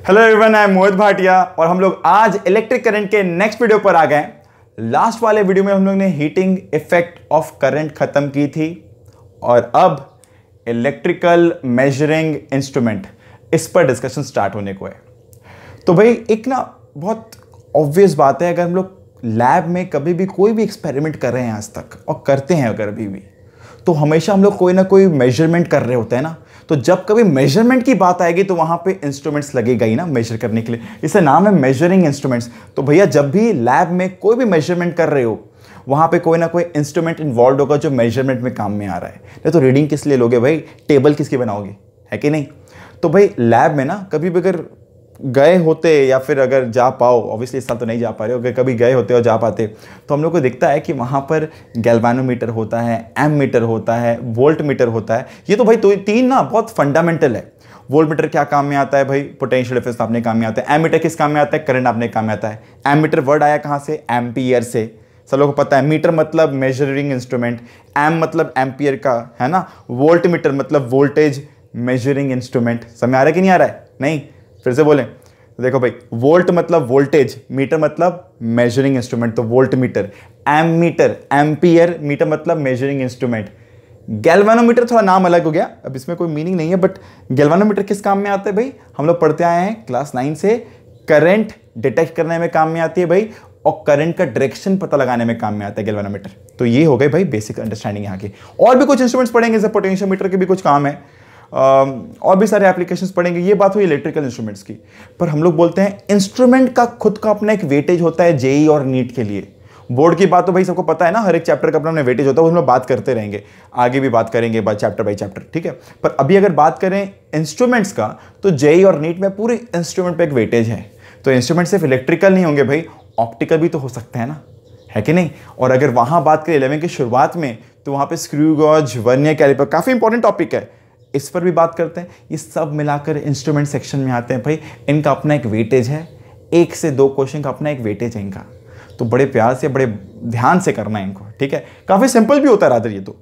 Hello everyone, I am मोहित भाटिया और हम लोग आज इलेक्ट्रिक करंट के नेक्स्ट वीडियो पर आ गए। लास्ट वाले वीडियो में हम लोग ने हीटिंग इफेक्ट ऑफ करंट खत्म की थी और अब इलेक्ट्रिकल मेजरिंग इंस्ट्रूमेंट इस पर डिस्कशन स्टार्ट होने को है। तो भाई एक ना बहुत ऑब्वियस बात है, अगर हम लोग लैब में कभी भी कोई भी एक्सपेरिमेंट कर रहे हैं आज तक और करते हैं अगर अभी भी, तो हमेशा हम लोग कोई ना कोई मेजरमेंट कर रहे होते हैं ना। तो जब कभी मेजरमेंट की बात आएगी तो वहां पे इंस्ट्रूमेंट्स लगेगा ही ना मेजर करने के लिए, इसे नाम है मेजरिंग इंस्ट्रूमेंट्स। तो भैया जब भी लैब में कोई भी मेजरमेंट कर रहे हो वहां पे कोई ना कोई इंस्ट्रूमेंट इन्वॉल्व होगा जो मेजरमेंट में काम में आ रहा है। नहीं तो रीडिंग किस लिए लोगे भाई, टेबल किसकी बनाओगे, है कि नहीं। तो भाई लैब में ना कभी भी अगर गए होते या फिर अगर जा पाओ, ऑब्वियसली इस साल तो नहीं जा पा रहे हो, अगर कभी गए होते और जा पाते तो हम लोग को दिखता है कि वहाँ पर गैल्वानोमीटर होता है, एममीटर होता है, वोल्ट मीटर होता है। ये तो भाई तीन ना बहुत फंडामेंटल है। वोल्ट मीटर क्या काम में आता है भाई, पोटेंशियल डिफरेंस नापने काम में आता है। एममीटर किस काम में आता है, करंट नापने काम में आता है। एममीटर वर्ड आया कहाँ से, एम्पियर से, सब लोगों को पता है। मीटर मतलब मेजरिंग इंस्ट्रूमेंट, एम मतलब एम्पियर का है ना, वोल्ट मीटर मतलब वोल्टेज मेजरिंग इंस्ट्रूमेंट। समझ आ रहा है कि नहीं आ रहा है, नहीं फिर से बोलें। तो देखो भाई, वोल्ट मतलब वोल्टेज, मीटर मतलब मेजरिंग इंस्ट्रूमेंट, तो volt meter. M meter ampere, meter मतलब मेजरिंग इंस्ट्रूमेंट। गैल्वानोमीटर थोड़ा नाम अलग हो गया, अब इसमें कोई मीनिंग नहीं है, बट गैल्वानोमीटर किस काम में आता है भाई, हम लोग पढ़ते आए हैं क्लास 9 से, करंट डिटेक्ट करने में काम में आती है भाई, और करंट का डायरेक्शन पता लगाने में काम में आता है गैल्वानोमीटर। तो ये हो गए भाई बेसिक अंडरस्टैंडिंग यहाँ की। और भी कुछ इंस्ट्रूमेंट्स पढ़ेंगे, जैसे पोटेंशियोमीटर के भी कुछ काम है, और भी सारे एप्लीकेशंस पढ़ेंगे। ये बात हुई इलेक्ट्रिकल इंस्ट्रूमेंट्स की। पर हम लोग बोलते हैं इंस्ट्रूमेंट का खुद का अपना एक वेटेज होता है जेई और नीट के लिए। बोर्ड की बात तो भाई सबको पता है ना, हर एक चैप्टर का अपना वेटेज होता है, उसमें बात करते रहेंगे, आगे भी बात करेंगे चैप्टर बाई चैप्टर, ठीक है। पर अभी अगर बात करें इंस्ट्रूमेंट्स का, तो जेई और नीट में पूरे इंस्ट्रूमेंट पर एक वेटेज है। तो इंस्ट्रूमेंट सिर्फ इलेक्ट्रिकल नहीं होंगे भाई, ऑप्टिकल भी तो हो सकते हैं ना, है कि नहीं। और अगर वहां बात करें 11 की शुरुआत में, तो वहां पे स्क्रू गॉज, वर्नियर कैलिपर, काफी इंपॉर्टेंट टॉपिक है, इस पर भी बात करते हैं। ये सब मिलाकर इंस्ट्रूमेंट सेक्शन में आते हैं भाई। इनका अपना एक वेटेज है, 1 से 2 क्वेश्चन का अपना एक वेटेज है इनका। तो बड़े प्यार से बड़े ध्यान से करना है इनको, ठीक है। काफी सिंपल भी होता है रादर। ये तो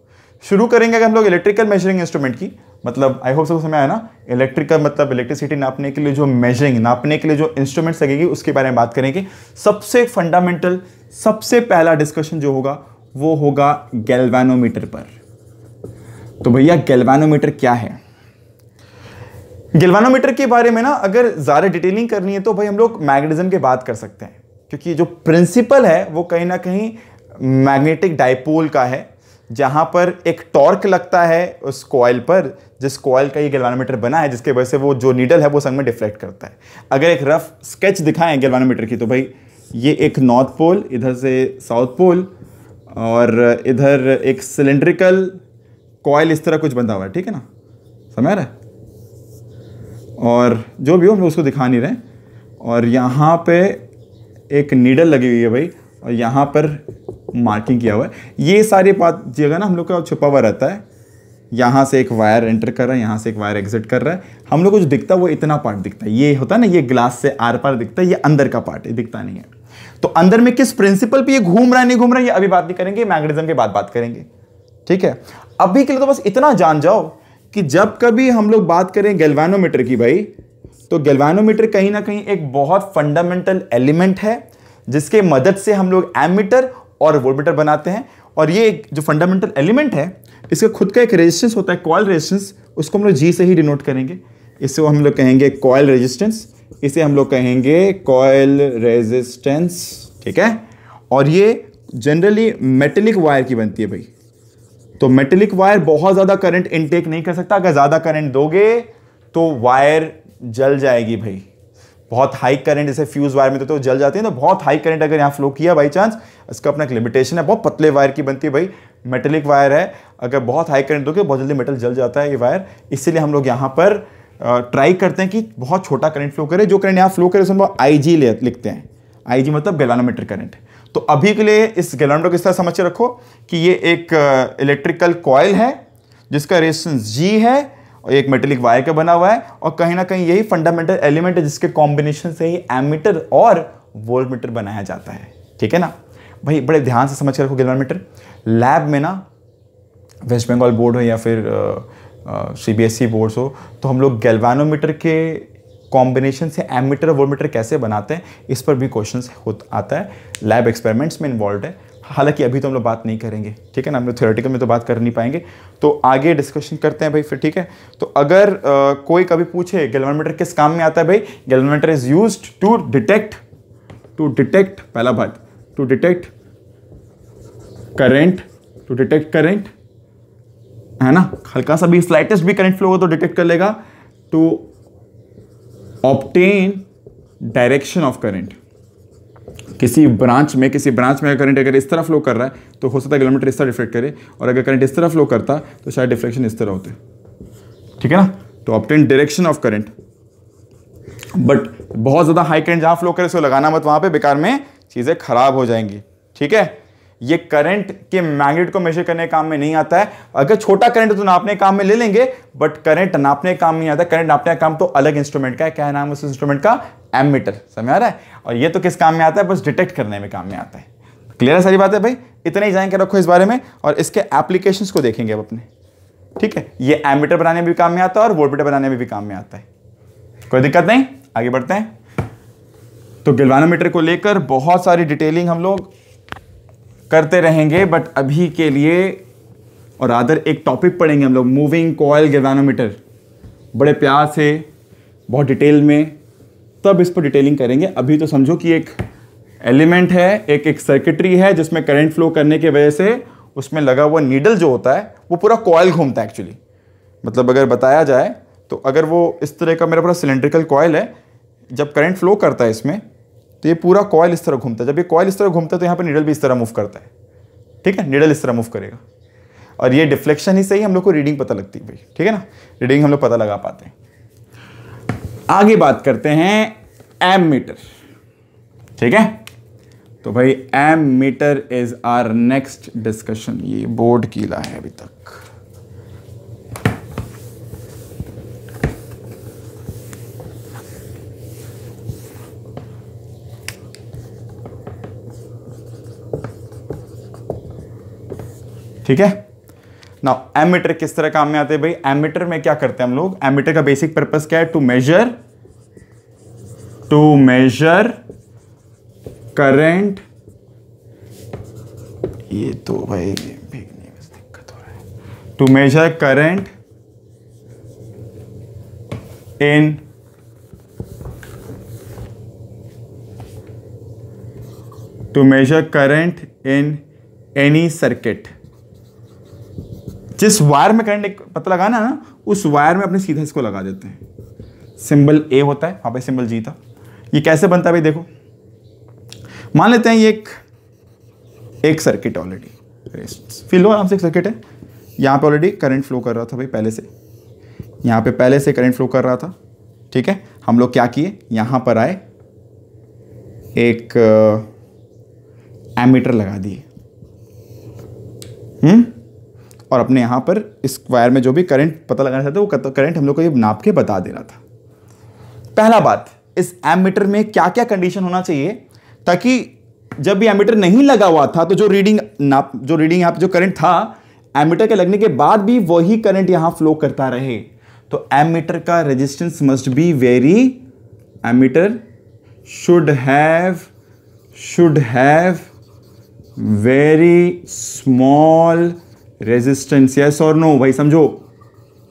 शुरू करेंगे अगर हम लोग इलेक्ट्रिकल मेजरिंग इंस्ट्रूमेंट की, मतलब आई होप सबको समझ आया ना। इलेक्ट्रिकल मतलब इलेक्ट्रिसिटी नापने के लिए जो मेजरिंग, नापने के लिए जो इंस्ट्रूमेंट्स लगेगी उसके बारे में बात करेंगे। सबसे फंडामेंटल, सबसे पहला डिस्कशन जो होगा वो होगा गैल्वानोमीटर पर। तो भैया गैल्वानोमीटर क्या है। गैल्वानोमीटर के बारे में ना अगर ज़्यादा डिटेलिंग करनी है तो भाई हम लोग मैग्नेटिज्म की बात कर सकते हैं, क्योंकि जो प्रिंसिपल है वो कहीं ना कहीं मैग्नेटिक डाइपोल का है, जहां पर एक टॉर्क लगता है उस कॉइल पर, जिस कॉइल का ये गैल्वानोमीटर बना है, जिसके वजह से वो जो नीडल है वो संग में डिफ्लेक्ट करता है। अगर एक रफ स्केच दिखाएं गैल्वानोमीटर की, तो भाई ये एक नॉर्थ पोल, इधर से साउथ पोल, और इधर एक सिलेंड्रिकल कॉइल इस तरह कुछ बंधा हुआ है, ठीक है ना, समझ रहा है। और जो भी हो हम लोग उसको दिखा नहीं रहे। और यहाँ पे एक नीडल लगी हुई है भाई, और यहाँ पर मार्किंग किया हुआ है। ये सारी बात जगह ना हम लोग का छुपा हुआ रहता है। यहाँ से एक वायर एंटर कर रहा है, यहाँ से एक वायर एग्जिट कर रहा है। हम लोग को जो दिखता है वो इतना पार्ट दिखता है, ये होता है ना, ये ग्लास से आर पार दिखता है, ये अंदर का पार्ट है, दिखता नहीं है। तो अंदर में किस प्रिंसिपल पे ये घूम रहा है नहीं घूम रहा है, ये अभी बात नहीं करेंगे, मैग्नेटिज्म के बाद बात करेंगे, ठीक है। अभी के लिए तो बस इतना जान जाओ कि जब कभी हम लोग बात करें गैल्वानोमीटर की भाई, तो गैल्वानोमीटर कहीं ना कहीं एक बहुत फंडामेंटल एलिमेंट है, जिसके मदद से हम लोग एमीटर और वोल्टमीटर बनाते हैं। और ये जो फंडामेंटल एलिमेंट है, इसका खुद का एक रेजिस्टेंस होता है, कॉइल रेजिस्टेंस, उसको हम लोग जी से ही डिनोट करेंगे। इससे हम लोग कहेंगे कॉइल रेजिस्टेंस, इसे हम लोग कहेंगे कॉइल रेजिस्टेंस, ठीक है। और ये जनरली मेटेलिक वायर की बनती है भाई। तो मेटेलिक वायर बहुत ज़्यादा करंट इनटेक नहीं कर सकता, अगर ज़्यादा करंट दोगे तो वायर जल जाएगी भाई। बहुत हाई करंट, जैसे फ्यूज वायर में तो जल जाती है, तो बहुत हाई करंट अगर यहाँ फ्लो किया बाई चांस, इसका अपना एक लिमिटेशन है। बहुत पतले वायर की बनती है भाई, मेटेलिक वायर है, अगर बहुत हाई करंट दोगे बहुत जल्दी मेटल जल जाता है ये वायर। इसीलिए हम लोग यहाँ पर ट्राई करते हैं कि बहुत छोटा करंट फ्लो करे। जो करंट यहाँ फ्लो करे उसमें हम IG लिखते हैं, IG मतलब गैल्वानोमीटर करंट। तो अभी के लिए इस गैल्वानोमीटर को इस तरह समझ के रखो कि ये एक इलेक्ट्रिकल कॉइल है जिसका रेजिस्टेंस G है, और एक मेटेलिक वायर का बना हुआ है, और कहीं ना कहीं यही फंडामेंटल एलिमेंट है जिसके कॉम्बिनेशन से ही एमीटर और वोल्टमीटर बनाया जाता है, ठीक है ना भाई। बड़े ध्यान से समझ के रखो गैल्वानोमीटर। लैब में ना वेस्ट बंगाल बोर्ड हो या फिर CBSE बोर्ड्स हो, तो हम लोग गैल्वानोमीटर के कॉम्बिनेशन से एमीटर और वोल्टमीटर कैसे बनाते हैं, इस पर भी क्वेश्चंस आता है, लैब एक्सपेरिमेंट्स में इन्वॉल्व है। हालांकि अभी तो हम लोग बात नहीं करेंगे, ठीक है ना, हम लोग थ्योरेटिकल में तो बात कर नहीं पाएंगे, तो आगे डिस्कशन करते हैं भाई फिर, ठीक है। तो अगर कोई कभी पूछे गैल्वेनोमीटर किस काम में आता है, भाई galvanometer is used to detect पहला बात, टू डिटेक्ट करंट, है ना, हल्का सा भी स्लाइटेस्ट भी करंट फ्लो हो तो डिटेक्ट कर लेगा, to obtain direction of current. किसी ब्रांच में करंट अगर इस तरह फ्लो कर रहा है तो हो सकता है गैल्वेनोमीटर इस तरह रिफ्लेक्ट करे, और अगर करंट इस तरह फ्लो करता तो शायद डिफ्लेक्शन इस तरह होते, ठीक है ना। तो obtain direction of current, but बहुत ज्यादा हाई करंट जहां फ्लो करे उसको लगाना मत, वहां पे बेकार में चीजें खराब हो जाएंगी, ठीक है। ये करंट के मैग्नीट्यूड को मेजर करने काम में नहीं आता है। अगर छोटा करंट तो नापने काम में ले लेंगे, बट करंट नापने काम नहीं आता। करंट नापने का काम तो अलग इंस्ट्रूमेंट का है। क्या नाम है उस इंस्ट्रूमेंट का? एमीटर। समझ आ रहा है? और ये तो किस काम में आता है? बस डिटेक्ट करने में काम में आता है। क्लियर है सारी बात है भाई? इतना ही जान के रखो इस बारे में, और इसके एप्लीकेशंस को देखेंगे अब अपने, ठीक है। ये एमीटर बनाने में भी काम में आता है और वोल्टमीटर बनाने में भी काम में आता है। कोई दिक्कत नहीं, आगे बढ़ते हैं। तो गैल्वेनोमीटर को लेकर बहुत सारी डिटेलिंग हम लोग करते रहेंगे, बट अभी के लिए और आदर एक टॉपिक पढ़ेंगे हम लोग, मूविंग कॉइल गैल्वेनोमीटर, बड़े प्यार से, बहुत डिटेल में, तब इस पर डिटेलिंग करेंगे। अभी तो समझो कि एक एलिमेंट है, एक सर्किटरी है जिसमें करंट फ्लो करने की वजह से उसमें लगा हुआ नीडल जो होता है वो पूरा कॉइल घूमता है एक्चुअली। मतलब अगर बताया जाए तो अगर वो इस तरह का मेरा पूरा सिलेंड्रिकल कॉइल है, जब करंट फ्लो करता है इसमें तो ये पूरा कॉइल इस तरह घूमता है। जब ये कॉइल इस तरह घूमता है तो यहाँ पर नीडल भी इस तरह मूव करता है, ठीक है। नीडल इस तरह मूव करेगा, और ये डिफ्लेक्शन ही से ही हम लोग को रीडिंग पता लगती है भाई, ठीक है ना। रीडिंग हम लोग पता लगा पाते हैं। आगे बात करते हैं एमीटर, ठीक है। तो भाई ammeter is our next discussion. ये बोर्ड कीला है अभी तक। ठीक है ना। एमीटर किस तरह काम में आते हैं भाई? एमीटर में क्या करते हैं हम लोग? एमीटर का बेसिक पर्पस क्या है? To measure current. ये तो भाई भेजने में दिक्कत हो रहा है। To measure current in any circuit. जिस वायर में करंट पता लगाना है ना, उस वायर में अपने सीधा इसको लगा देते हैं। सिंबल ए होता है, वहां पे सिंबल जी था। ये कैसे बनता है भाई? देखो, मान लेते हैं ये एक सर्किट ऑलरेडी फील लो आराम से। एक सर्किट है, यहाँ पे ऑलरेडी करंट फ्लो कर रहा था भाई पहले से, यहाँ पे पहले से करंट फ्लो कर रहा था, ठीक है। हम लोग क्या किए, यहाँ पर आए, एक एमीटर लगा दिए, और अपने यहाँ पर इस वायर में जो भी करंट पता लगाना चाहते वो करंट हम लोग को ये नाप के बता दे रहा था। पहला बात, इस एमीटर में क्या क्या कंडीशन होना चाहिए ताकि जब भी एमीटर नहीं लगा हुआ था तो जो रीडिंग यहाँ पे जो करंट था एमीटर के लगने के बाद भी वही करंट यहां फ्लो करता रहे। तो एमीटर का resistance must be very, ammeter should have very small resistance. Yes और नो भाई? समझो,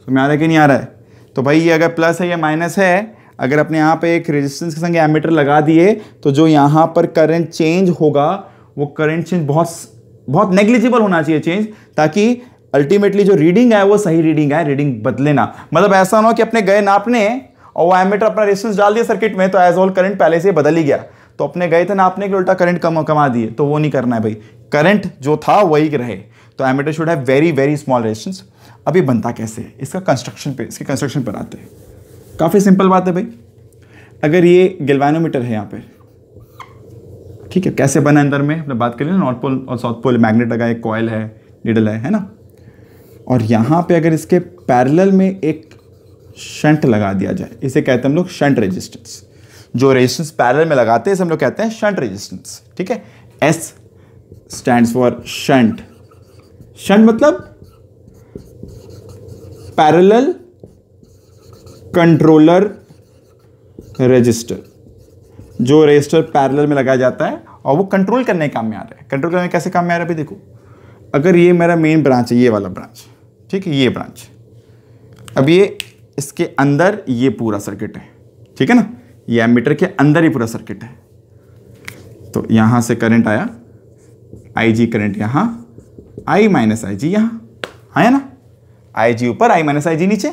समझ आ रहा है कि नहीं आ रहा है? तो भाई ये अगर प्लस है या माइनस है, अगर अपने यहाँ पे एक रेजिस्टेंस के संग एमीटर लगा दिए तो जो यहाँ पर करंट चेंज होगा वो करंट चेंज बहुत नेग्लिजिबल होना चाहिए चेंज, ताकि अल्टीमेटली जो रीडिंग है वो सही रीडिंग है, रीडिंग बदले ना। मतलब ऐसा ना हो कि अपने गए नापने और वो एमीटर अपना रेजिस्टेंस डाल दिया सर्किट में तो एज ऑल करंट पहले से बदल ही गया, तो अपने गए थे नापने के उल्टा करंट कमा दिए, तो वो नहीं करना है भाई। करंट जो था वही रहे। तो ammeter should have very very small resistance. अभी बनता कैसे है? इसके कंस्ट्रक्शन पर आते हैं। काफी सिंपल बात है भाई। अगर ये गैल्वेनोमीटर है यहाँ पे, ठीक है, कैसे बना अंदर में अपने बात करें ना, नॉर्थ पोल और साउथ पोल, मैग्नेट लगा, एक कॉइल है, नीडल है ना। और यहाँ पे अगर इसके पैरेलल में एक शंट लगा दिया जाए, इसे कहते हैं हम लोग शंट रेजिस्टेंस। जो रेजिस्टेंस पैरेलल में लगाते हैं इसे हम लोग कहते हैं शंट रेजिस्टेंस, ठीक है। S stands for shunt. Shunt मतलब पैरेलल कंट्रोलर रजिस्टर, जो रजिस्टर पैरेलल में लगाया जाता है और वो कंट्रोल करने के काम में आ रहा है। कंट्रोल करने कैसे काम में आ रहा है? भाई देखो, अगर ये मेरा मेन ब्रांच है, ये वाला ब्रांच, ठीक है, ये ब्रांच, अब ये इसके अंदर ये पूरा सर्किट है, ठीक है ना, ये एमीटर के अंदर ही पूरा सर्किट है। तो यहां से करंट आया, IG करंट यहां, I माइनस IG यहां आया ना, IG ऊपर I माइनस IG नीचे।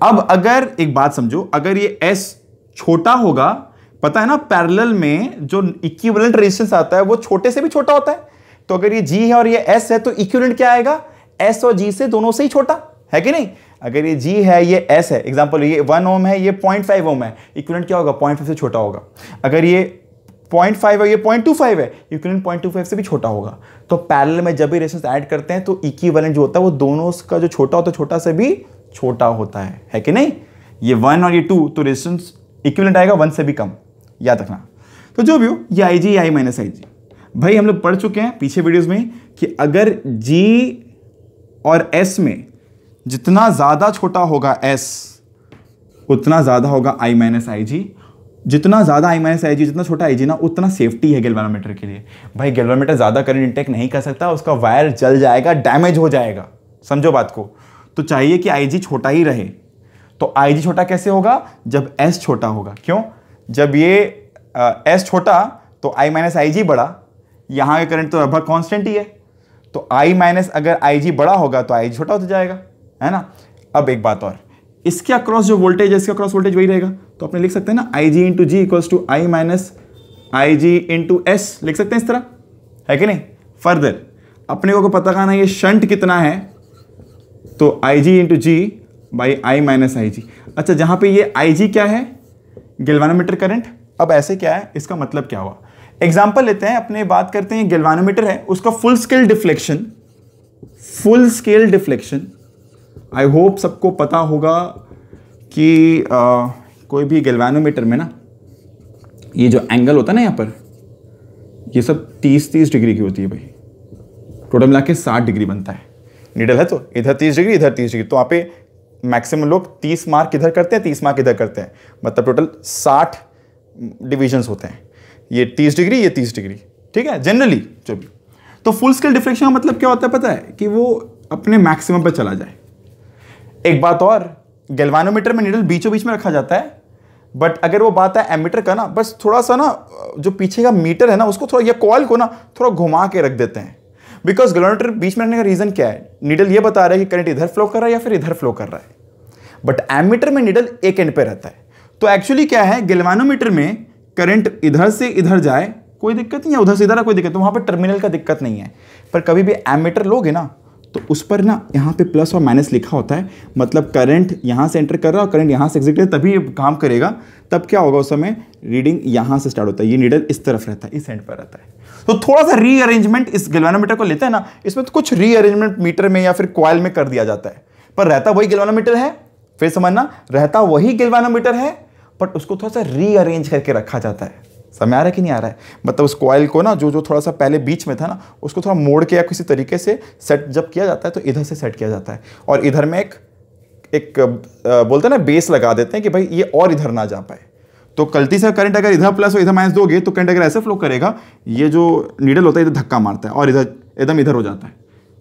अब अगर एक बात समझो, अगर ये S छोटा होगा, पता है ना पैरेलल में जो इक्विवेलेंट रेजिस्टेंस आता है वो छोटे से भी छोटा होता है। तो अगर ये G है और ये S है तो इक्विवेलेंट क्या आएगा? S और G से दोनों से ही छोटा है कि नहीं? अगर ये G है, ये S है, एग्जांपल ये 1 ओम है, ये 0.5 ओम है, इक्विवेलेंट क्या होगा? 0.5 से छोटा होगा। अगर ये 0.5 है, ये 0.25 है, इक्विवेलेंट 0.25 से भी छोटा होगा। तो पैरेलल में जब भी रेजिस्टेंस ऐड करते हैं तो इक्विवेलेंट जो होता है वो दोनों का जो छोटा होता है छोटा से भी छोटा होता है कि नहीं? ये 1 और ये 2 तो रेजिस्टेंस इक्विवेलेंट आएगा 1 से भी कम, याद रखना। तो जो भी हो, ये IG, I माइनस IG, भाई हम लोग पढ़ चुके हैं पीछे वीडियोस में कि अगर G और S में जितना ज़्यादा छोटा होगा S, उतना ज़्यादा होगा I माइनस IG। जितना ज़्यादा I माइनस IG, जितना छोटा IG ना, उतना सेफ्टी है गैल्वेनोमीटर के लिए। भाई गैल्वेनोमीटर ज़्यादा करंट इंटेक नहीं कर सकता, उसका वायर जल जाएगा, डैमेज हो जाएगा, समझो बात को। तो चाहिए कि IG छोटा ही रहे। तो IG छोटा कैसे होगा? जब S छोटा होगा। क्यों? जब ये S छोटा तो I माइनस IG बड़ा, यहाँ का करंट तो लगभग कांस्टेंट ही है। तो I माइनस अगर IG बड़ा होगा तो IG छोटा होता जाएगा, है ना। अब एक बात और, इसके अक्रॉस जो वोल्टेज है, इसका अक्रॉस वोल्टेज वही रहेगा। तो अपने लिख सकते हैं ना, IG into G equals to I minus IG into S, लिख सकते हैं इस तरह, है कि नहीं। फर्दर अपने को पता करना ये शंट कितना है, तो IG into G by I minus IG। अच्छा, जहां पे ये IG क्या है? Galvanometer current. अब ऐसे क्या है, इसका मतलब क्या हुआ? एग्जाम्पल लेते हैं, अपने बात करते हैं, गैल्वेनोमीटर है, उसका full scale deflection, I hope सबको पता होगा कि कोई भी गैल्वेनोमीटर में ना, ये जो एंगल होता है ना यहाँ पर, ये सब 30 डिग्री की होती है भाई। टोटल मिला के 60 डिग्री बनता है। नीडल है तो इधर 30 डिग्री, इधर 30 डिग्री, तो वहाँ पे मैक्सिमम लोग 30 मार्क इधर करते हैं, 30 मार्क इधर करते हैं, मतलब टोटल 60 डिविजन्स होते हैं। ये 30 डिग्री, ये 30 डिग्री, ठीक है, जनरली जो भी। तो फुल स्केल डिफ्लेक्शन का मतलब क्या होता है पता है? कि वो अपने मैक्सिमम पर चला जाए। एक बात और, गैल्वेनोमीटर में नीडल बीचों बीच में रखा जाता है, बट अगर वो बात है एमीटर का ना, बस थोड़ा सा ना जो पीछे का मीटर है ना, उसको थोड़ा, या कॉइल को ना थोड़ा घुमा के रख देते हैं। बिकॉज गैल्वेनोमीटर बीच में रखने का रीजन क्या है? नीडल ये बता रहा है कि करंट इधर फ्लो कर रहा है या फिर इधर फ्लो कर रहा है, बट एमीटर में नीडल एक एंड पे रहता है। तो एक्चुअली क्या है, गैल्वेनोमीटर में करंट इधर से इधर जाए कोई दिक्कत नहीं है, उधर से इधर कोई दिक्कत, तो वहां पर टर्मिनल का दिक्कत नहीं है। पर कभी भी एमीटर लोगे ना, तो उस पर ना यहाँ पे प्लस और माइनस लिखा होता है, मतलब करंट यहाँ से एंटर कर रहा है और करंट यहाँ से एग्जिट कर, तभी ये काम करेगा। तब क्या होगा, उस समय रीडिंग यहाँ से स्टार्ट होता है, ये नीडल इस तरफ रहता है, इस एंड पर रहता है। तो थोड़ा सा रीअरेंजमेंट इस गैल्वेनोमीटर को लेते हैं ना, इसमें तो कुछ रीअरेंजमेंट मीटर में या फिर कॉइल में कर दिया जाता है, पर रहता वही गैल्वेनोमीटर है। फिर समझना, रहता वही गैल्वेनोमीटर है, बट उसको थोड़ा सा रीअरेंज करके रखा जाता है। समझ आ रहा है कि नहीं आ रहा है? मतलब उस कॉइल को ना, जो थोड़ा सा पहले बीच में था ना, उसको थोड़ा मोड़ के या किसी तरीके से सेट जब किया जाता है, तो इधर से सेट किया जाता है, और इधर में एक बोलते हैं ना बेस लगा देते हैं कि भाई ये और इधर ना जा पाए। तो गलती से करंट अगर इधर प्लस और इधर माइनस दोगे, तो करंट अगर ऐसे फ्लो करेगा, ये जो नीडल होता है इधर धक्का मारता है और इधर एकदम इधर हो जाता है,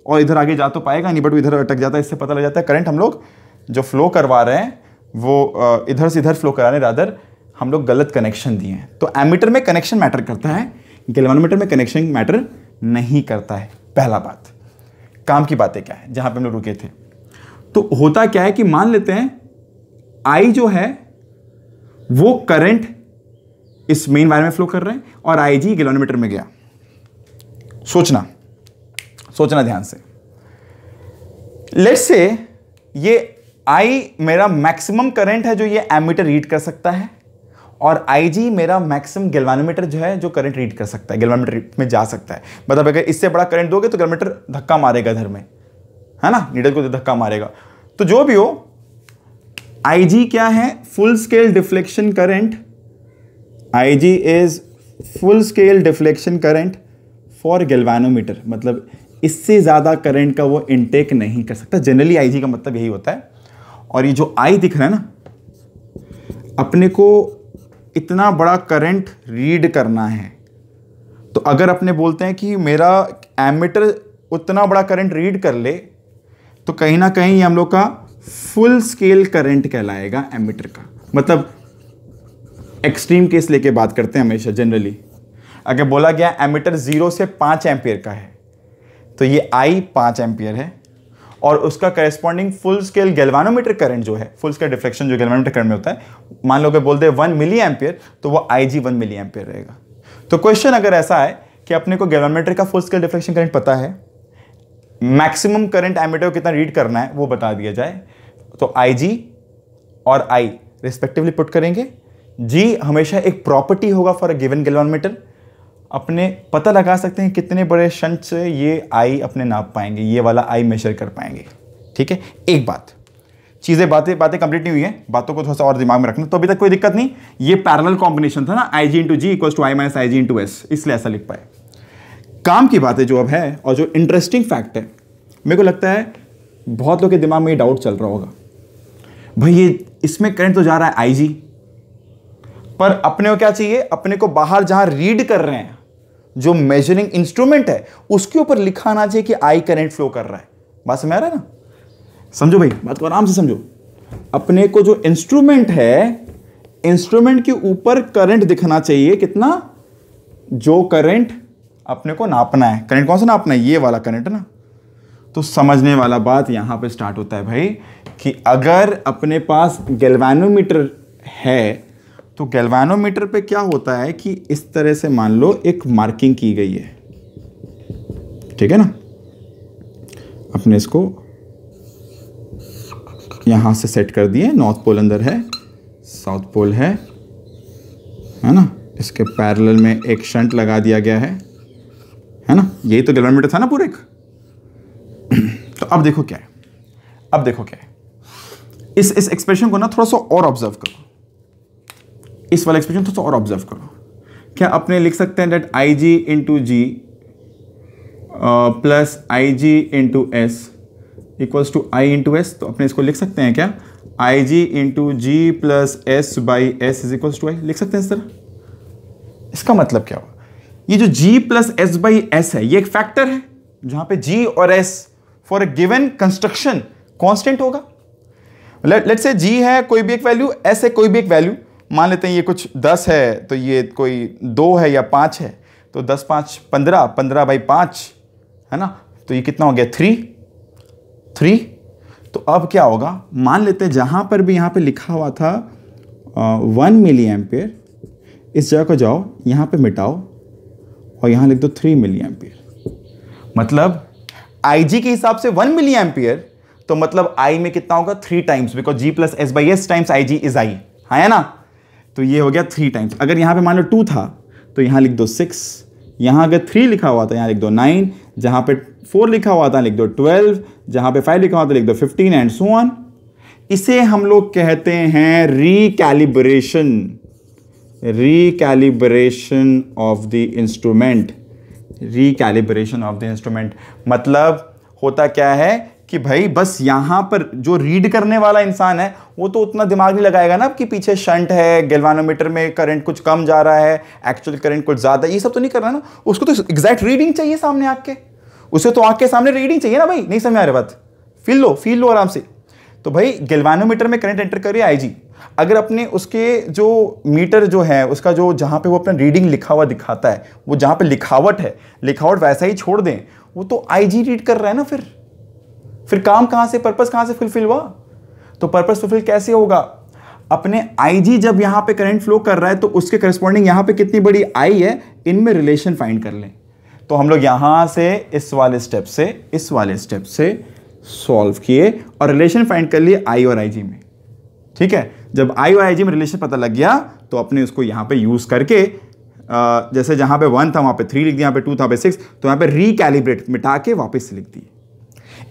और इधर आगे जा तो पाएगा नहीं, बट इधर अटक जाता है। इससे पता लग जाता है करंट हम लोग जो फ्लो करवा रहे हैं वो इधर से इधर फ्लो कराने, रादर हम लोग गलत कनेक्शन दिए हैं। तो एमीटर में कनेक्शन मैटर करता है, गैल्वेनोमीटर में कनेक्शन मैटर नहीं करता है। पहला बात, काम की बातें क्या है, जहां पे हम लोग रुके थे। तो होता क्या है कि मान लेते हैं आई जो है वो करंट इस मेन वायर में फ्लो कर रहे हैं और आई जी गैल्वेनोमीटर में गया। सोचना ध्यान से। लेट्स से ये आई मेरा मैक्सिमम करंट है जो ये एमीटर रीड कर सकता है, और IG मेरा मैक्सिमम गैल्वेनोमीटर जो है जो करंट रीड कर सकता है, गैल्वेनोमीटर में जा सकता है। मतलब अगर इससे बड़ा करंट दोगे तो गैल्वेनोमीटर धक्का मारेगा इधर में, है ना, नीडल को धक्का मारेगा। तो जो भी हो, IG क्या है? Full scale deflection current. IG is full scale deflection current for galvanometer, मतलब इससे ज्यादा करंट का वो इनटेक नहीं कर सकता। जनरली IG का मतलब यही होता है। और ये जो I दिख रहा है ना, अपने को इतना बड़ा करंट रीड करना है, तो अगर अपने बोलते हैं कि मेरा एमीटर उतना बड़ा करंट रीड कर ले, तो कहीं ना कहीं हम लोग का फुल स्केल करंट कहलाएगा एमीटर का। मतलब एक्सट्रीम केस लेके बात करते हैं हमेशा। जनरली अगर बोला गया एमीटर 0 से 5 एम्पियर का है, तो ये I 5 एम्पियर है, और उसका corresponding full scale galvanometer current जो है, फुल स्केल डिफ्लेक्शन जो गैल्वानोमीटर करंट में होता है, मान लो कि बोलते हैं 1 मिली एम्पियर, तो वो IG 1 मिली एम्पियर रहेगा। तो क्वेश्चन अगर ऐसा है कि अपने को गैल्वानोमीटर का फुल स्केल डिफ्लेक्शन करंट पता है, मैक्सिमम करंट एमीटर को कितना रीड करना है वो बता दिया जाए, तो IG और I रिस्पेक्टिवली पुट करेंगे। G हमेशा एक प्रॉपर्टी होगा फॉर अ गिवन गैल्वानोमीटर। अपने पता लगा सकते हैं कितने बड़े शंट से ये I अपने नाप पाएंगे, ये वाला I मेजर कर पाएंगे। ठीक है, एक बात, चीज़ें बातें कंप्लीट नहीं हुई है, बातों को थोड़ा सा और दिमाग में रखना। तो अभी तक कोई दिक्कत नहीं, ये पैरेलल कॉम्बिनेशन था ना, IG into G equals to I minus IG into S, इसलिए ऐसा लिख पाए। काम की बात है जो अब है, और जो इंटरेस्टिंग फैक्ट है, मेरे को लगता है बहुत लोग के दिमाग में ये डाउट चल रहा होगा, भाई ये इसमें करंट तो जा रहा है IG, पर अपने को क्या चाहिए, अपने को बाहर जहां रीड कर रहे हैं जो मेजरिंग इंस्ट्रूमेंट है उसके ऊपर लिखा आना चाहिए कि I करंट फ्लो कर रहा है। बात समझ आ रहा है ना? समझो भाई, बात को आराम से समझो। अपने को जो इंस्ट्रूमेंट है, इंस्ट्रूमेंट के ऊपर करंट दिखना चाहिए कितना, जो करंट अपने को नापना है। करंट कौन सा नापना है, ये वाला करंट ना। तो समझने वाला बात यहां पे स्टार्ट होता है भाई, कि अगर अपने पास गैल्वानोमीटर है, तो गैल्वानोमीटर पे क्या होता है कि इस तरह से मान लो एक मार्किंग की गई है, ठीक है ना। अपने इसको यहां से सेट कर दिए, नॉर्थ पोल अंदर है, साउथ पोल है ना। इसके पैरेलल में एक शंट लगा दिया गया है ना। यही तो गैल्वानोमीटर था ना पूरे एक। तो अब देखो क्या है, अब देखो क्या है, इस एक्सप्रेशन को ना थोड़ा सा और ऑब्जर्व करो, इस वाला एक्सप्रेशन थोड़ा सा और ऑब्जर्व करो। क्या अपने लिख सकते हैं that IG into G plus IG into S equals to I into S. तो अपने इसको लिख सकते हैं क्या, IG into G plus S by S is equals to I, लिख सकते हैं इस तरह। इसका मतलब क्या हुआ, ये जो G plus S by S है, ये एक फैक्टर है जहां पे G और S for a given construction constant होगा। लेट्स से G है कोई भी एक वैल्यू, S है कोई भी एक वैल्यू, मान लेते हैं ये कुछ 10 है, तो ये कोई 2 है या 5 है, तो 10 5 15, 15 बाई 5 है ना, तो ये कितना हो गया 3। तो अब क्या होगा, मान लेते हैं जहां पर भी यहां पे लिखा हुआ था 1 मिली एम्पियर, इस जगह को जाओ, यहां पे मिटाओ और यहां लिख दो 3 मिली एम्पियर। मतलब IG के हिसाब से 1 मिली एम्पियर, तो मतलब I में कितना होगा 3 times, because G plus S by S times IG is I, है ना। तो ये हो गया 3 टाइम्स। अगर यहां पे मान लो 2 था, तो यहां लिख दो 6, यहां अगर 3 लिखा हुआ था यहां लिख दो 9, जहां पे 4 लिखा हुआ था लिख दो 12, जहां पे 5 लिखा हुआ था लिख दो 15 एंड सो ऑन। इसे हम लोग कहते हैं recalibration of the instrument. Recalibration of the instrument मतलब होता क्या है कि भाई बस यहां पर जो रीड करने वाला इंसान है वो तो उतना दिमाग नहीं लगाएगा ना कि पीछे शंट है, गैल्वानोमीटर में करंट कुछ कम जा रहा है, एक्चुअल करंट कुछ ज्यादा, ये सब तो नहीं कर रहा ना। उसको तो एग्जैक्ट रीडिंग चाहिए सामने आंख के, उसे तो आंख के सामने रीडिंग चाहिए ना भाई। नहीं समझ आ रही बात, फील लो आराम से। तो भाई गैल्वानोमीटर में करंट एंटर करिए IG, अगर अपने उसके जो मीटर जो है उसका जो जहां पे वो अपना रीडिंग लिखा हुआ दिखाता है, वो जहां पे लिखावट है, लिखावट वैसा ही छोड़ दें, वो तो IG रीड कर रहा है ना। फिर काम कहां से, पर्पस कहां से फुलफिल हुआ। तो पर्पस फुलफिल कैसे होगा, अपने IG जब यहां पे करंट फ्लो कर रहा है तो उसके करस्पॉन्डिंग यहां पे कितनी बड़ी I है, इनमें रिलेशन फाइंड कर लें। तो हम लोग यहां से इस वाले स्टेप से सॉल्व किए और रिलेशन फाइंड कर लिए I और IG में। ठीक है, जब I और IG में रिलेशन पता लग गया तो अपने उसको यहां पे यूज करके जैसे जहां पे 1 था वहां पे 3 लिख दिया, यहां पे 2 था, वहां पे 6, तो यहां पे रिकैलिब्रेट मिटा के वापस से लिख दिए।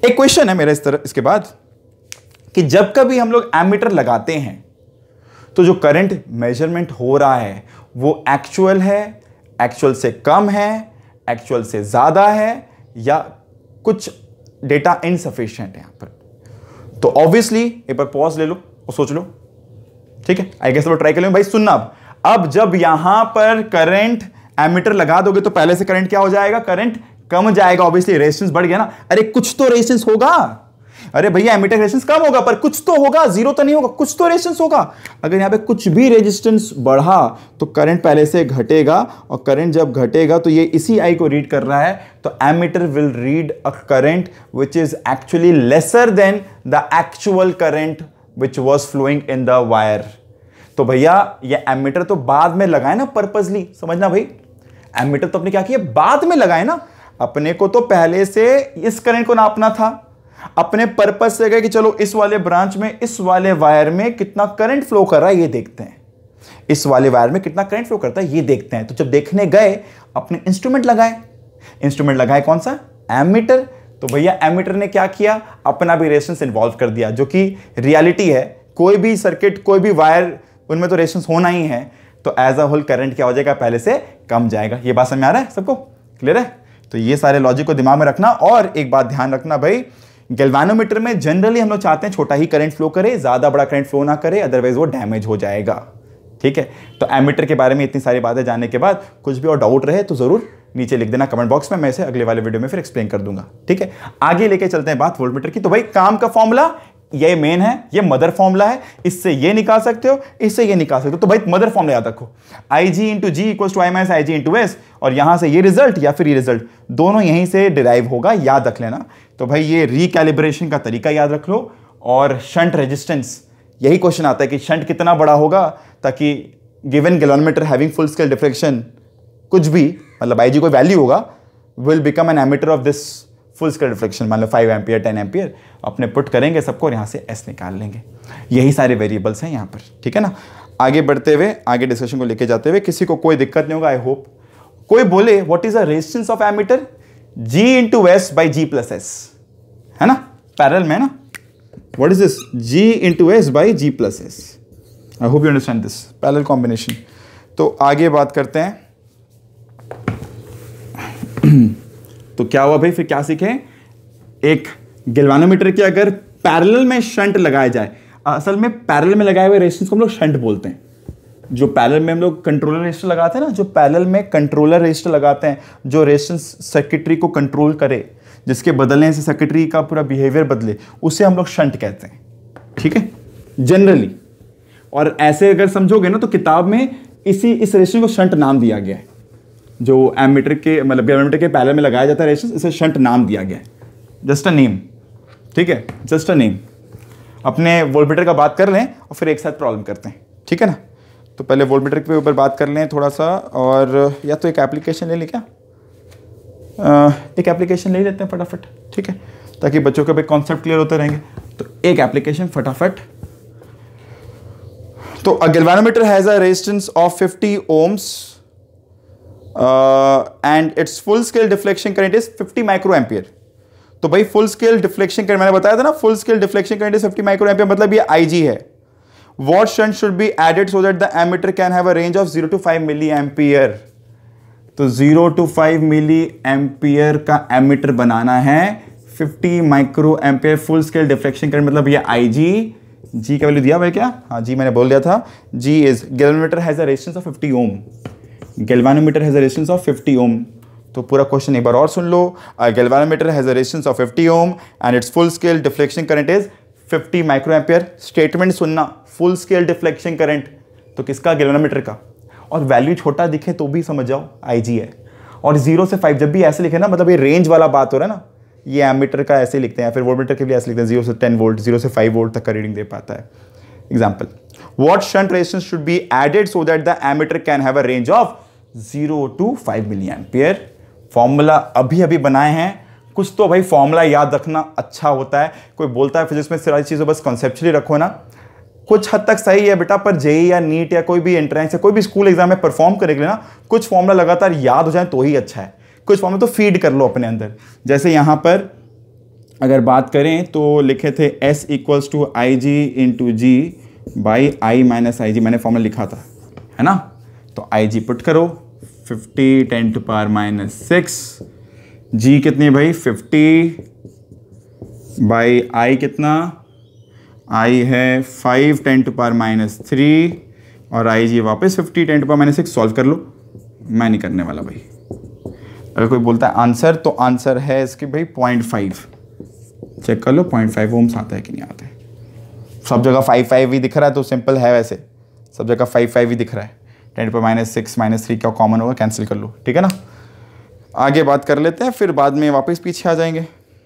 एक क्वेश्चन है मेरा इसके बाद कि जब कभी हम लोग एमीटर लगाते हैं तो जो करंट मेजरमेंट हो रहा है वो एक्चुअल है, एक्चुअल से कम है, एक्चुअल से ज्यादा है, या कुछ डेटा इनसफिशिएंट है यहां पर। तो ऑब्वियसली एक बार पॉज ले लो और सोच लो ठीक है, आई गेस वो ट्राई कर लेंगे भाई। सुनना, अब जब यहां पर करंट एमीटर लगा दोगे तो पहले से करंट क्या हो जाएगा, करंट कम जाएगा, ऑब्वियसली रेजिस्टेंस बढ़ गया ना। अरे कुछ तो रेजिस्टेंस होगा, अरे भैया एमीटर रेजिस्टेंस कम होगा पर कुछ तो होगा, जीरो तो नहीं होगा, कुछ तो रेजिस्टेंस होगा। अगर यहां पे कुछ भी रेजिस्टेंस बढ़ा तो करंट पहले से घटेगा, और करंट जब घटेगा तो ये इसी आई को रीड कर रहा है, तो ammeter will read a current which is actually lesser than the actual current which was flowing in the wire. तो भैया ये एमीटर तो बाद में लगाए ना पर्पसली, समझना भाई, एमीटर तो अपने क्या किया, बाद में लगाए ना। अपने को तो पहले से इस करंट को नापना था, अपने पर्पस से गए कि चलो इस वाले ब्रांच में, इस वाले वायर में कितना करंट फ्लो कर रहा है ये देखते हैं, इस वाले वायर में कितना करंट फ्लो करता है ये देखते हैं। तो जब देखने गए अपने इंस्ट्रूमेंट लगाए, इंस्ट्रूमेंट लगाए कौन सा, एमीटर। तो भैया एमीटर ने क्या किया, अपना भी रेजिस्टेंस इन्वॉल्व कर दिया, जो कि रियलिटी है। कोई भी सर्किट, कोई भी वायर, उनमें तो रेजिस्टेंस होना ही है, तो एज अ होल करंट क्या हो जाएगा, पहले से कम जाएगा। ये बात समझ में आ रहा है सबको, क्लियर है। तो ये सारे लॉजिक को दिमाग में रखना। और एक बात ध्यान रखना भाई, गैल्वेनोमीटर में जनरली हम लोग चाहते हैं छोटा ही करंट फ्लो करे, ज्यादा बड़ा करंट फ्लो ना करे, अदरवाइज वो डैमेज हो जाएगा, ठीक है। तो एमीटर के बारे में इतनी सारी बातें जानने के बाद कुछ भी और डाउट रहे तो जरूर नीचे लिख देना कमेंट बॉक्स में, मैं इसे अगले वाले वीडियो में फिर एक्सप्लेन कर दूंगा, ठीक है। आगे लेके चलते हैं बात वोल्टमीटर की। तो भाई काम का फॉर्मूला ये मेन है, ये मदर फॉर्मूला है, इससे ये निकाल सकते हो, इससे ये निकाल सकते हो। तो भाई मदर फॉर्मूला याद रखो, IG into G equals to I minus IG into S, और यहां से ये रिजल्ट या फिर ये रिजल्ट दोनों यहीं से डिराइव होगा, याद रख लेना। तो भाई ये रिकैलिब्रेशन का तरीका याद रख लो। और शंट रेजिस्टेंस, यही क्वेश्चन आता है कि शंट कितना बड़ा होगा, ताकि given galvanometer having full scale deflection, कुछ भी मतलब IG कोई वैल्यू होगा, will become an ammeter of this full scale reflection, मान लो 5 एम्पियर 10 एम्पियर, अपने पुट करेंगे सबको और यहाँ से एस निकाल लेंगे। यही सारे वेरिएबल्स हैं यहाँ पर, ठीक है ना। आगे बढ़ते हुए, आगे डिस्कशन को लेके जाते हुए, किसी को कोई दिक्कत नहीं होगा आई होप। कोई बोले what is the resistance of ammeter, G into S by G plus S, है ना, पैरेलल में है ना। What is this, G into S by G plus S, I hope you understand this parallel combination. तो आगे बात करते हैं। तो क्या हुआ भाई, फिर क्या सीखे, एक गैल्वेनोमीटर के अगर पैरेलल में शंट लगाया जाए, असल में पैरेलल में लगाए हुए रेजिस्टेंस को हम लोग शंट बोलते हैं। जो पैरेलल में हम लोग कंट्रोलर रेजिस्टर लगाते हैं ना, जो पैरेलल में कंट्रोलर रेजिस्टर लगाते हैं, जो रेजिस्टेंस सर्किटरी को कंट्रोल करे, जिसके बदलने से सर्किटरी का पूरा बिहेवियर बदले, उसे हम लोग शंट कहते हैं, ठीक है, जनरली। और ऐसे अगर समझोगे ना तो किताब में इस रेजिस्टेंस को शंट नाम दिया गया है। जो एमीटर के मतलब गैल्वेनोमीटर के पैरेलल में लगाया जाता है रेजिस्टेंस, इसे शंट नाम दिया गया है, जस्ट अ नेम, ठीक है, जस्ट अ नेम। अपने वोल्टमीटर का बात कर लें और फिर एक साथ प्रॉब्लम करते हैं, ठीक है ना। तो पहले वोल्टमीटर के ऊपर बात कर लें थोड़ा सा, और या तो एक एप्लीकेशन ले लें क्या, एक एप्लीकेशन ले लेते हैं फटाफट, ठीक है, ताकि बच्चों के भी कॉन्सेप्ट क्लियर होते रहेंगे। तो एक एप्लीकेशन फटाफट। तो अ galvanometer has a resistance of 50 ohms and its full scale deflection current is 50 micro ampere. तो भाई फुल स्केल डिफ्लेक्शन करंट मैंने बताया था ना, full scale deflection current is 50 micro ampere, मतलब ये IG है। What shunt should be added so that the ammeter can have a range of 0 to 5 milli ampere. तो 0 to 5 मिली एम्पियर का ammeter बनाना है, 50 micro ampere full scale deflection current, मतलब ये IG, G का वैल्यू दिया भाई क्या, हाँ G मैंने बोल दिया था, G is galvanometer has a resistance of 50 ohm, galvanometer has a resistance of 50 ohm. तो पूरा क्वेश्चन एक बार और सुन लो, galvanometer has a resistance of 50 ohm and its full scale deflection current is 50 micro ampere. Statement सुनना, full scale deflection current तो किसका, गैल्वेनोमीटर का, और वैल्यू छोटा दिखे तो भी समझ जाओ IG है। और 0 से 5 जब भी ऐसे लिखे ना, मतलब ये रेंज वाला बात हो रहा है ना, ये एमीटर का ऐसे लिखते हैं, फिर वोल्टमीटर के लिए ऐसे लिखते हैं 0 से 10 वोल्ट, 0 से 5 वोल्ट तक का रीडिंग दे पाता है। Example, what shunt resistance should be added so that the ammeter can have a range of 0 to 5 milli ampere. Formula अभी अभी बनाए हैं, कुछ तो भाई फॉर्मूला याद रखना अच्छा होता है। कोई बोलता है फिजिक्स में सारी चीज़ें बस कॉन्सेप्चुअली रखो ना, कुछ हद तक सही है बेटा, पर जेई या नीट या कोई भी एंट्रेंस या कोई भी स्कूल एग्जाम में परफॉर्म करने के लिए ना, कुछ फॉर्मूला लगातार याद हो जाए तो ही अच्छा है। कुछ फॉर्मूला तो फीड कर लो अपने अंदर। जैसे यहाँ पर अगर बात करें तो लिखे थे S equals to IG into G by I minus IG, मैंने फॉर्मूला लिखा था, है ना। तो IG पुट करो, 50 10 to power minus 6, G कितनी भाई 50 बाई I कितना, आई है 5 10⁻³ और आई जी वापस 50 10⁻⁶। सॉल्व कर लो, मैं नहीं करने वाला भाई। अगर कोई बोलता है आंसर, तो आंसर है इसकी भाई 0.5। चेक कर लो 0.5 ओम्स आता है कि नहीं आता है। सब जगह 5 ही दिख रहा है तो सिंपल है, वैसे सब जगह 5 ही दिख रहा है। 10⁻⁶ -3 क्या कॉमन होगा, कैंसिल कर लो, ठीक है ना। आगे बात कर लेते हैं, फिर बाद में वापस पीछे आ जाएंगे।